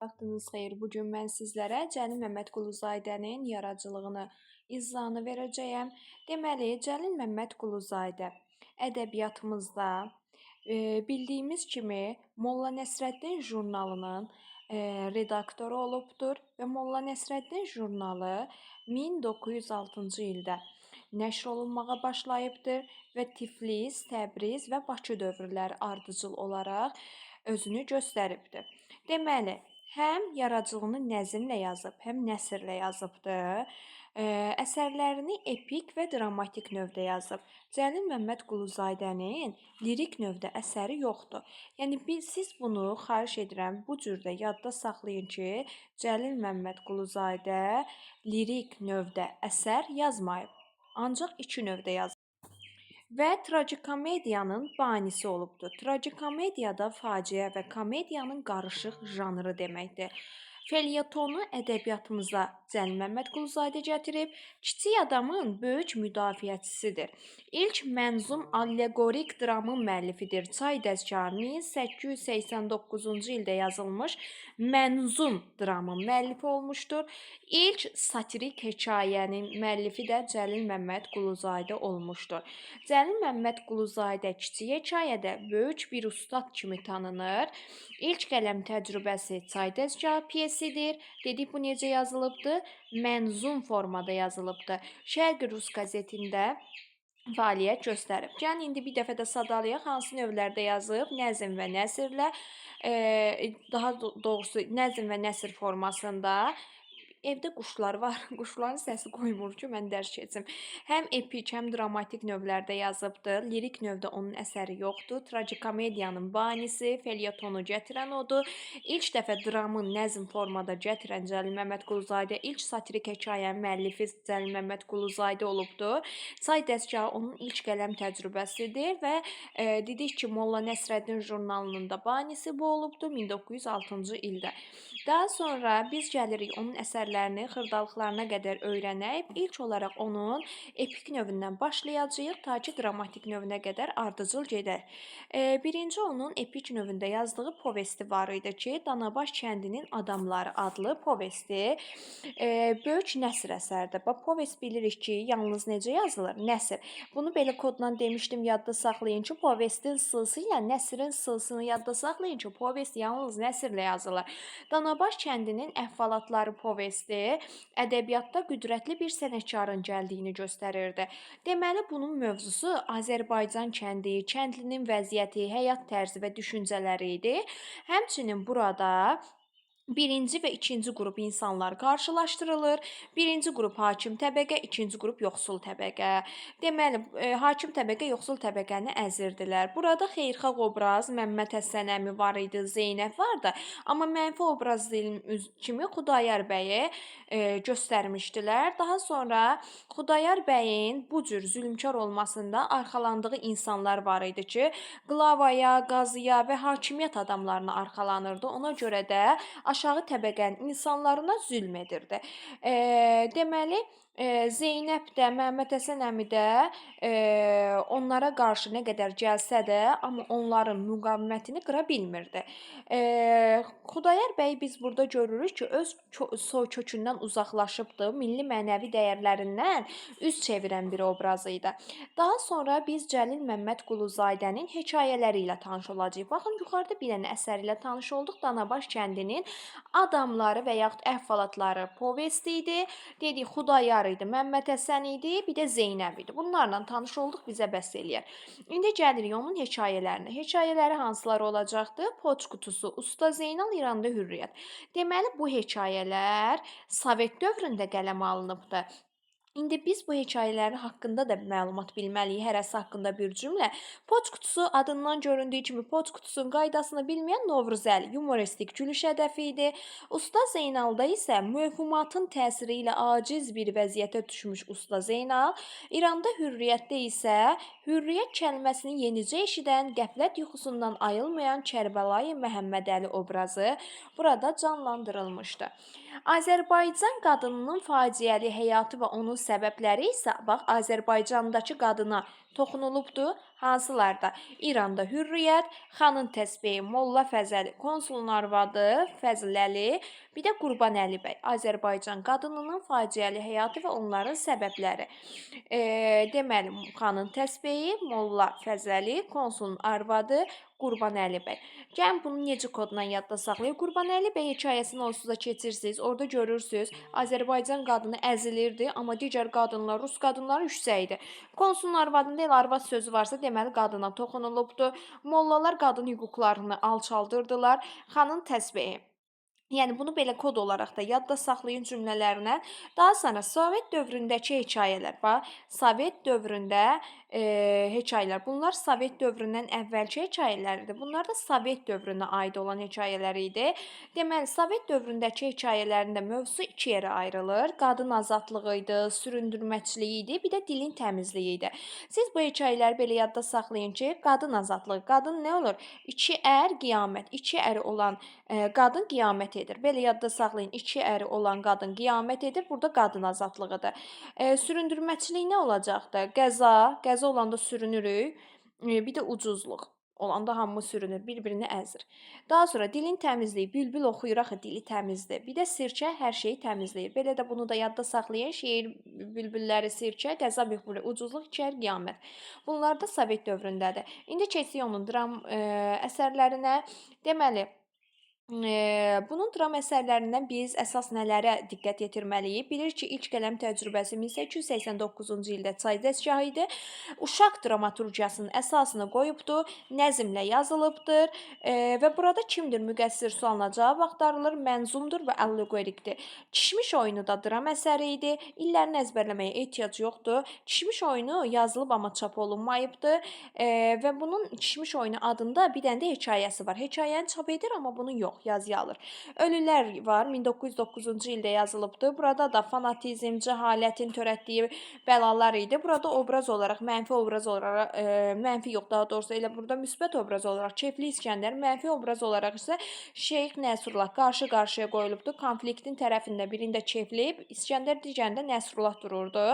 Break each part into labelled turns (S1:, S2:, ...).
S1: Vaxtınız xeyir. Bugün mən sizlərə Cəlil Məmmədquluzadənin yaradıcılığını, izahını verəcəyəm. Deməli, Cəlil Məmmədquluzadə ədəbiyyatımızda bildiyimiz kimi Molla Nəsrəddin jurnalının redaktoru olubdur və Molla Nəsrəddin jurnalı 1906-cı ildə nəşr olunmağa başlayıbdır və Tiflis, Təbriz və Bakı dövrləri ardıcıl olaraq özünü göstəribdir. Deməli, həm yaradıcılığını nəzmlə yazıb, həm nəsrlə yazıbdır. Əsərlərini epik və dramatik növdə yazıb. Cəlil Məmmədquluzadənin lirik növdə əsəri yoxdur. Yəni siz bunu xahiş edirəm bu cürdə yadda saxlayın ki, Cəlil Məmmədquluzadə lirik növdə əsər yazmayıb. Ancaq iki növdə yazıb. Və tragikomediyanın banisi olubdur. Tragikomediya da faciə və komediyanın qarışıq janrı deməkdir. Felyetonu ədəbiyyatımıza Cəlil Məmmədquluzadə gətirib, kiçik adamın böyük müdafiəçisidir. İlk mənzum allegorik dramın müəllifidir. Çay dəzgahı 1889-cu ildə yazılmış mənzum dramın müəllifi olmuşdur. İlk satirik hekayənin müəllifi də Cəlil Məmmədquluzadə olmuşdur. Cəlil Məmmədquluzadə kiçik hekayədə böyük bir ustad kimi tanınır. İlk qələm təcrübəsi Çay dəzgahı pyesidir. Dedik bu necə yazılıbdır? Mənzum formada yazılıbdır. Şərqi Rus qəzetində fəaliyyət göstərib. Gəlin indi bir dəfə də sadalayaq hansı növlərdə yazıb, nəzm və nəsrlə, daha doğrusu nəzm və nəsr formasında. Evdə quşlar var. Quşların səsi qoymur ki, mən dərs keçim. Həm epik, həm dramatik növlərdə yazıbdır. Lirik növdə onun əsəri yoxdur. Tragikomediyanın banisi, felyetonu gətirən odur. İlk dəfə dramın nəzm formada gətirən Cəlil Məmmədquluzadə, ilk satirik hekayənin müəllifi Cəlil Məmmədquluzadə olubdur. Çay dəzgahı onun ilk qələm təcrübəsidir və dedik ki, Molla Nəsrəddin jurnalının da banisi bu olubdur 1906-cı ildə. Daha sonra biz gəlirik onun əsərlərini xırdalıqlarına qədər öyrənək. İlk olaraq onun epik növündən başlayacağıq, ta ki dramatik növünə qədər ardıcıl gedək. Birinci onun epik növündə yazdığı povesti var idi ki, Danabaş kəndinin adamları adlı povesti. Böyük nəsr əsərdir. Povest bilirik ki, yalnız necə yazılır? Nəsr. Bunu belə kodla demişdim, yadda saxlayın ki, povestin sılsı ilə nəsrin sılsını yadda saxlayın ki, povest yalnız nəsrlə yazılır. Danabaş kəndinin əhvalatları povesti ədəbiyyatda qüdrətli bir sənətkarın gəldiyini göstərirdi. Deməli, bunun mövzusu Azərbaycan kəndi, kəndlinin vəziyyəti, həyat tərzi və düşüncələri idi. Həmçinin burada birinci və ikinci qrup insanlar qarşılaşdırılır. Birinci qrup hakim təbəqə, ikinci qrup yoxsul təbəqə. Deməli, hakim təbəqə yoxsul təbəqəni əzirdilər. Burada xeyirxah obraz Məmməd Həsən əmi var idi, Zeynəb vardı. Amma mənfi obraz kimi Xudayar bəyi göstərmişdilər. Daha sonra Xudayar bəyin bu cür zülmkar olmasında arxalandığı insanlar var idi ki, qlavaya, qazıya və hakimiyyət adamlarına arxalanırdı. Ona görə də aşağı təbəqənin insanlarına zülm edirdi. Deməli, Zeynəb də, Məmməd Həsən əmi də onlara qarşı nə qədər gəlsə də, amma onların müqavimətini qıra bilmirdi. Xudayar bəy biz burada görürük ki, öz soy kökündən uzaqlaşıbdı, milli mənəvi dəyərlərindən üz çevirən bir obraz idi. Daha sonra biz Cəlil Məmmədquluzadənin hekayələri ilə tanış olacağıq. Baxın, yuxarıda bir dənə əsər ilə tanış olduq. Danabaş kəndinin adamları və yaxud əhvalatları povesti idi. Dedik, Xudayar idi, Məmməd Həsən idi, bir də Zeynəb idi. Bunlarla tanış olduq, bizə bəs eləyər. İndi gəlirik onun hekayələrinə. Hekayələri hansılar olacaqdı? Poçt qutusu, Usta Zeynal, İranda Hürriyyət. Deməli, bu hekayələr Sovet dövründə qələmə alınıbdı. İndi biz bu hekayələri haqqında da məlumat bilməliyik, hərəsi haqqında bir cümlə. Poçt qutusu adından göründüyü kimi poçt qutusunun qaydasını bilməyən Novruzəli yumoristik gülüş hədəfi idi. Usta Zeynalda isə mövhumatın təsiri ilə aciz bir vəziyyətə düşmüş Usta Zeynal, İranda Hürriyyətdə isə hürriyyət kəlməsini yenicə eşidən, qəflət yuxusundan ayılmayan Kərbəlayı Məhəmmədəli obrazı burada canlandırılmışdı. Azərbaycan qadınının faciəli həyatı və onun səbəbləri isə bax Azərbaycandakı qadına toxunulubdur. Hansılarda? İranda Hürriyyət, Xanın Təsbehi, Molla Fəzəli, Konsulun arvadı Fəzləli, bir də Qurbanəli bəy. Azərbaycan qadınının faciəli həyatı və onların səbəbləri. Deməli, Xanın Təsbehi, Molla Fəzəli, Konsulun arvadı Qurbanəli bəy. Gəlin bunu necə kodla yadda saxlayıb? Qurbanəli bəy hekayəsini onsuz da keçirsiniz. Orada görürsünüz, Azərbaycan qadını əzilirdi, amma digər qadınlar, rus qadınları yüksək idi. Konsulun arvadında elə arvad sözü varsa, deməli qadına toxunulubdur. Mollalar qadın hüquqlarını alçaldırdılar. Xanın Təsbehi. Yəni bunu belə kod olaraq da yadda saxlayın cümlələrinə. Daha sonra Sovet dövründəki hekayələr. Bax, Sovet dövründə hekayələr. Bunlar Sovet dövründən əvvəlki hekayələrdir. Bunlar da Sovet dövrünə aid olan hekayələr idi. Deməli, Sovet dövründəki hekayələrində mövzusu iki yerə ayrılır. Qadın azadlığı idi, süründürməçiliyi idi, bir də dilin təmizliyi idi. Siz bu hekayələri belə yadda saxlayın ki, qadın azadlığı. Qadın nə olur? İki ər qiyamət. İki əri olan qadın qiyamət edir. Belə yadda saxlayın. İki əri olan qadın qiyamət edir. Burada qadın azadlığıdır. Süründürməçilik nə olacaqdır? Qəza olanda sürünürük. Bir də ucuzluq. Olanda hamı sürünür, bir-birini əzir. Daha sonra dilin təmizliyi. Bülbül oxuyur axı, dili təmizdir. Bir də sirkə hər şeyi təmizləyir. Belə də bunu da yadda saxlayın. Şeir bülbülləri, sirkə, qəza bülbülü, ucuzluq, iki ər qiyamət. Bunlar da Sovet dövründədir. İndi keçsək onun dram əsərlərinə. Deməli, bunun dram əsərlərindən biz əsas nələrə diqqət yetirməliyik? Bilir ki, ilk qələm təcrübəsi 1889-cu ildə Çay dəstgahı idi. Uşaq dramaturgiyasının əsasını qoyubdur, nəzmlə yazılıbdır və burada kimdir müqəssir sualına cavab axtarılır, mənzumdur və allegorikdir. Kişmiş oyunu da dram əsəri idi. İllərini əzbərləməyə ehtiyac yoxdur. Kişmiş oyunu yazılıb, amma çap olunmayıbdır və bunun Kişmiş oyunu adında bir dənə də hekayəsi var. Hekayəni çap edir, amma bunun yox, yazıya alır. Ölülər var, 1909-cu ildə yazılıbdır. Burada da fanatizm, cəhalətin törətdiyi bəlalar idi. Burada obraz olaraq, mənfi yox, daha doğrusu elə burada müsbət obraz olaraq Kefli İskəndər, mənfi obraz olaraq isə Şeyx Nəsrullah qarşı-qarşıya qoyulubdur. Konfliktin tərəfində birində Kefli, İskəndər digərində Nəsrullah dururdu.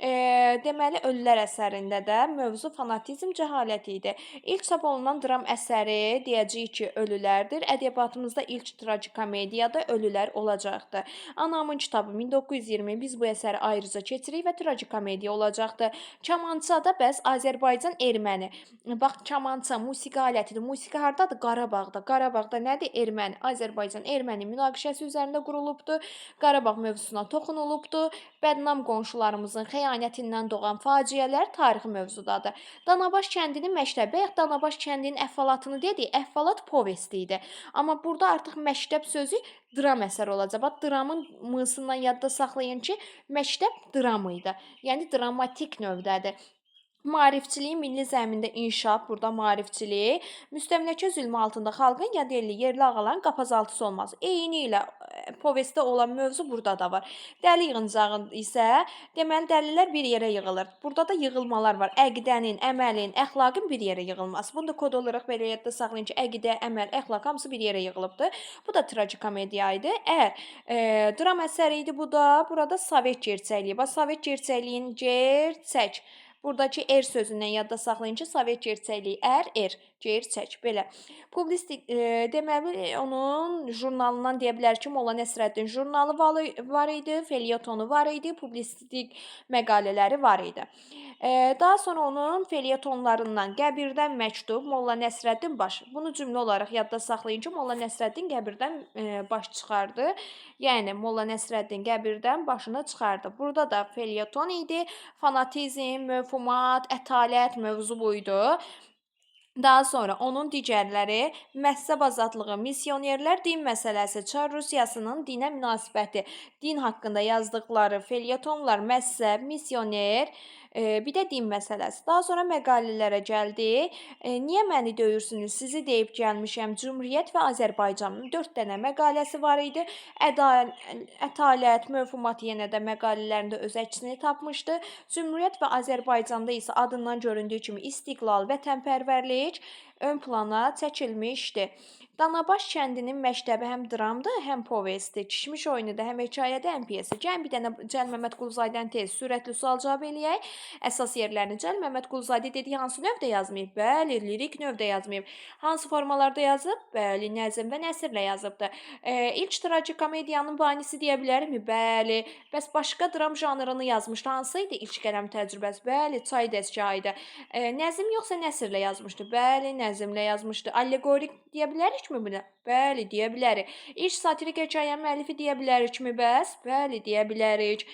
S1: Deməli, Ölülər əsərində də mövzu fanatizm, cəhalət idi. İlk çap olunan dram əsəri deyəcəyik ki, Ölülərdir. Ədəbiyyatımızda ilk tragikomediyada Ölülər olacaqdır. Anamın kitabı 1920, biz bu əsəri ayrıca keçirik və tragikomediya olacaqdır. Kamançada bəs Azərbaycan erməni. Bax, kamança musiqi alətidir. Musiqi hardadır? Qarabağda. Qarabağda nədir? Erməni. Azərbaycan erməni münaqişəsi üzərində qurulubdur. Qarabağ mövzusuna toxunulubdur. Bədnam qonşularımızın xəyanətindən doğan faciələr tarixi mövzudadır. Danabaş kəndinin məktəbi, bayaq Danabaş kəndinin əhvalatını dedik, əhvalat povesti idi. Amma burada artıq məktəb sözü dram əsəri olacaq. Bax, dramın mısından yadda saxlayın ki, məktəb dramı idi. Yəni dramatik növdədir. Maarifçiliyin milli zəmində inkişaf, burada maarifçilik, müstəmləkə zülmü altında xalqın yad elli yerli ağaların qapazaltısı olması. Eyni ilə povestdə olan mövzu burada da var. Dəli yığıncağı isə, deməli, dəlilər bir yerə yığılır. Burada da yığılmalar var. Əqidənin, əməlin, əxlaqın bir yerə yığılması. Bunu da kod olaraq belə yadda saxlayın ki, əqidə, əməl, əxlaq hamısı bir yerə yığılıbdır. Bu da tragikomediya idi. Əgər dram əsəri idi bu da, burada Sovet gerçəkliyi. Bax, Sovet gerçəkliyin gerçək. Buradakı er sözündən yadda saxlayın ki, Sovet gerçəkliyi gerçək, belə. Publistik, deməli, onun jurnalından deyə bilər ki, Molla Nəsrəddin jurnalı var idi, felyetonu var idi, publistik məqalələri var idi. Daha sonra onun felyetonlarından Qəbirdən məktub, Molla Nəsrəddin baş. Bunu cümlə olaraq yadda saxlayın ki, Molla Nəsrəddin qəbirdən baş çıxardı. Yəni, Molla Nəsrəddin qəbirdən başını çıxardı. Burada da felyeton idi, fanatizm, məfhumat, ətalət mövzu buydu. Daha sonra onun digərləri məhzəb azadlığı, missionerlər, din məsələsi, Çar Rusiyasının dinə münasibəti, din haqqında yazdıqları felyetonlar, məhzəb, missioner, bir də din məsələsi. Daha sonra məqalələrə gəldik. Niyə məni döyürsünüz? Sizi deyib gəlmişəm. Cümhuriyyət və Azərbaycan. 4 dənə məqaləsi var idi. Ətalət, məfhumat yenə də məqalələrində öz əksini tapmışdı. Cümhuriyyət və Azərbaycanda isə adından göründüyü kimi istiqlal, vətənpərvərlik, ön plana çəkilmişdi. Danabaş kəndinin məktəbi həm dramdır, həm povestdir. Kişmiş oyunu da həm hekayədir, həm pyesdir. Gəlin bir dənə Cəlil Məmmədquluzadənin tez sürətli sual cavab eləyək. Əsas yerlərini Cəlil Məmmədquluzadə dediyi hansı növdə yazmayıb? Bəli, lirik növdə yazmayıb. Hansı formalarda yazıb? Bəli, nəzm və nəsrlə yazıbdır. İlk tragikomediyanın banisi deyə bilərikmi? Bəli. Bəs başqa dram janrını yazmışdı. Hansı idi ilk qələm təcrübəsi? Bəli, çay dəstgahı idi. Nəzm yoxsa nəsrlə yazmışdı? Bəli, nəzmlə yazmışdı. Allegorik deyə bilərikmi bunu? Bəli, deyə bilərik. İlk satirik hekayənin müəllifi deyə bilərikmi bəs? Bəli, deyə bilərik.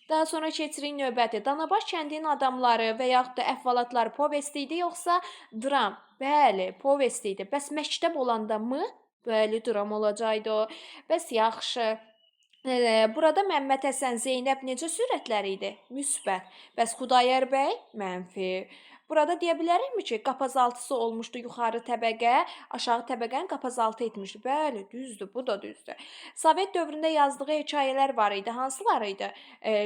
S1: Daha sonra keçirik növbəti. Danabaş kəndinin adamları və yaxud da əhvalatları povest idi yoxsa dram? Bəli, povest idi. Bəs məktəb olanda mı? Bəli, dram olacaqdı o. Bəs yaxşı. Burada Məmməd Həsən, Zeynəb necə sürətləri idi? Müsbət. Bəs Xudayar bəy? Mənfi. Burada deyə bilərikmi ki, qapazaltısı olmuşdu yuxarı təbəqə, aşağı təbəqəni qapazaltı etmişdi. Bəli, düzdür, bu da düzdür. Sovet dövründə yazdığı hekayələr var idi. Hansılar idi?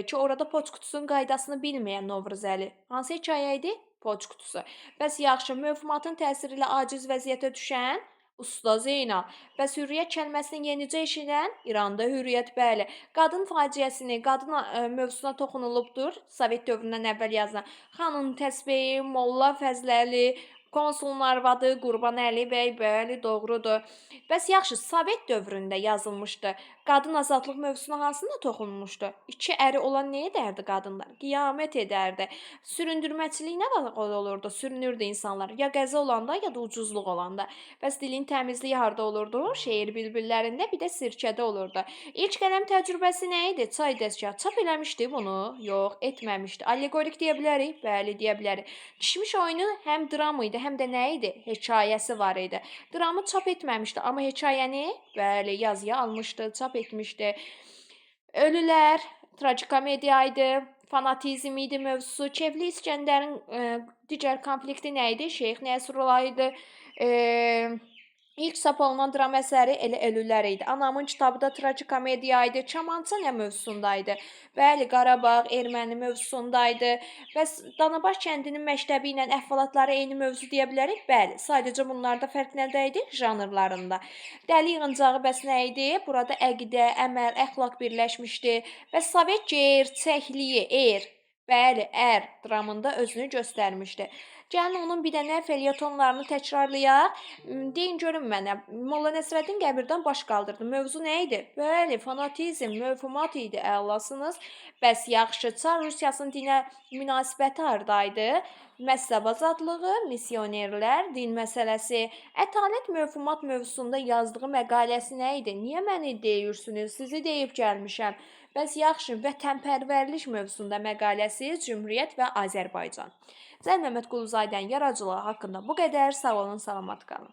S1: Ki, orada poçt qutusunun qaydasını bilməyən Novruzəli. Hansı hekayə idi? Poçt qutusu. Bəs yaxşı, mövhumatın təsiri ilə aciz vəziyyətə düşən Usta Zeynal. Bəs hürriyyət kəlməsini yenicə eşidən İranda hürriyyət, bəli. Qadın faciəsini, qadın mövzusuna toxunulubdur. Sovet dövründən əvvəl yazılan. Xanın təsbehi, Molla Fəzləli, konsulun arvadı, Qurbanəli bəy, bəli, doğrudur. Bəs yaxşı, Sovet dövründə yazılmışdı. Qadın azadlıq mövzusuna hansında toxunmuşdu? İki əri olan nə edərdi qadınlar? Qiyamət edərdi. Süründürməçilik nə vaxt olurdu? Sürünürdü insanlar. Ya qəza olanda, ya da ucuzluq olanda. Bəs dilin təmizliyi harda olurdu? Şeir bülbüllərində, bir də sirkədə olurdu. İlk qələm təcrübəsi nə idi? Çay dəstgahı. Çap eləmişdi bunu? Yox, etməmişdi. Allegorik deyə bilərik? Bəli, deyə bilərik. Kişmiş oyunu həm dram idi, həm də nə idi? Hekayəsi var idi. Dramı çap etməmişdi, amma hekayəni, bəli, yazıya almışdı, çap etmişdi. Ölülər, tragikomediya idi, fanatizm idi mövzusu. Kefli İskəndərin digər konflikti nə idi? Şeyx Nəsrullah idi. İlk çap olunan dram əsəri elə Ölülər idi. Anamın kitabı da tragikomediya idi. Kamança nə mövzusundaydı? Bəli, Qarabağ, erməni mövzusundaydı. Bəs Danabaş kəndinin məktəbi ilə əhvalatları eyni mövzu deyə bilərik? Bəli, sadəcə bunlarda fərq nədə idi? Janrlarında. Dəli yığıncağı bəs nə idi? Burada əqidə, əməl, əxlaq birləşmişdi. Bəs Sovet gerçəkliyi, bəli, dramında özünü göstərmişdi. Gəlin onun bir dənə felyetonlarını təkrarlayaq. Deyin görün mənə, Molla Nəsrəddin qəbirdən baş qaldırdı. Mövzu nə idi? Bəli, fanatizm, mövhumat idi, əlasınız. Bəs yaxşı, Çar Rusiyasının dinə münasibəti hardaydı? Məzhəb azadlığı, missionerlər, din məsələsi. Ətalət mövhumat mövzusunda yazdığı məqaləsi nə idi? Niyə məni deyirsiniz? Sizi deyib gəlmişəm. Bəs yaxşı, vətənpərvərlik mövzusunda məqaləsi Cümhuriyyət və Azərbaycan. Cəlil Məmmədquluzadənin yaradıcılığı haqqında bu qədər. Sağ olun, salamat qalın.